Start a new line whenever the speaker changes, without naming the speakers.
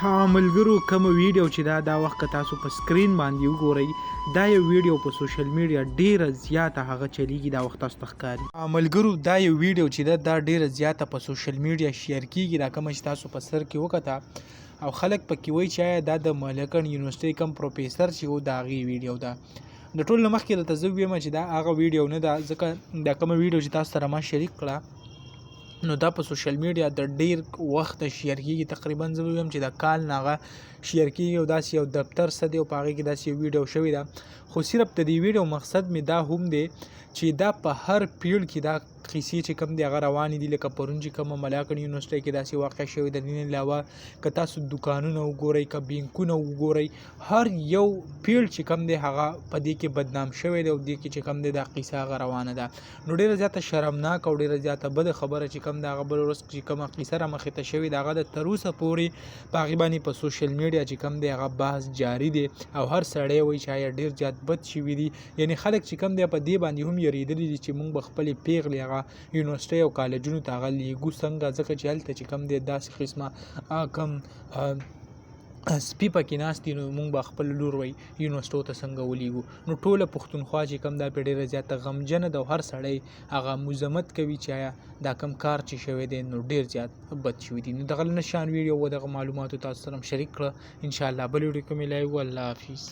ملګرو کوم ویډیو چې دا وخت تاسو په سکرین باندې وګورئ دا یو ویډیو په سوشل میډیا ډیره زیاته هغه چلیږي دا وخت تاسو ته ښکاري. ملګرو دا یو ویډیو چې دا ډیره زیاته په سوشل میډیا شیر کیږي دا کوم چې تاسو په سر کې وکړه او خلک پکې وایي چې دا د ملکن یونیورسيټي کم پروفیسور چې و دا غي ویډیو دا د ټول مخکې د تزوی ویم چې دا هغه ویډیو نه دا ځکه دا کوم ویډیو چې تاسو سره ما شریک کړه نو دا په سوشل میډیا د ډیر وخت شیر کیږي تقریبا زه ویم چې دا کال ناغه شیر کیږي او داسې یو دفتر څه دی او په هغې کې داسې یو ویډیو شوې ده خو صرف د دې ویډیو مقصد مې دا هم دی چې دا په هر پیړ کې دا قیسې چې کوم دی هغه روانې دي لکه پرون چې کومه ملاکنډ یونیورسيټي کې داسې واقع شوې د دې علاوه که تاسو دوکانونه وګورئ که بینکونه وګورئ هر یو پیړ چې کوم دی هغه په دې کې بدنام شوی دی او دې کې چې کوم دی دا قیسه هغه روانه ده نو ډېره زیاته شرمناک او ډېره زیاته بده خبره چې کوم د هغه بل ورځ چې کومه قیسه رامخې ته شوې ده هغه د تر اوسه پورې په هغې باندې په سوشل میډیا چې کوم دی هغه بحث جاري دی او هر سړی وایي چې آیا ډېر زیات بد شوي دي یعنې خلک چې کوم دی په دې باندې هم یریدلي دي چې موږ به خپلې پیغلې هغه یونیورسيټي او کالجونو ته هغه لیږو څنګه ځکه چې هلته چې کوم دی داسې قسمه کم سپي پکې ناست دي نو موږ به خپل لور وایي یونیورسيټو ته څنګه ولیږو نو ټوله پښتونخوا چې کوم دا پرې ډېره زیاته غمجنه ده او هر سړی هغه مذمت کوي چې آیا دا کم کار چې شوی دی نو ډېر زیات بد شوي دي نو دغه نشان ویډیو و دغه معلوماتو تاسو سره شریک کړه انشاءالله بل ویډیو کې ملایو الله حافظ.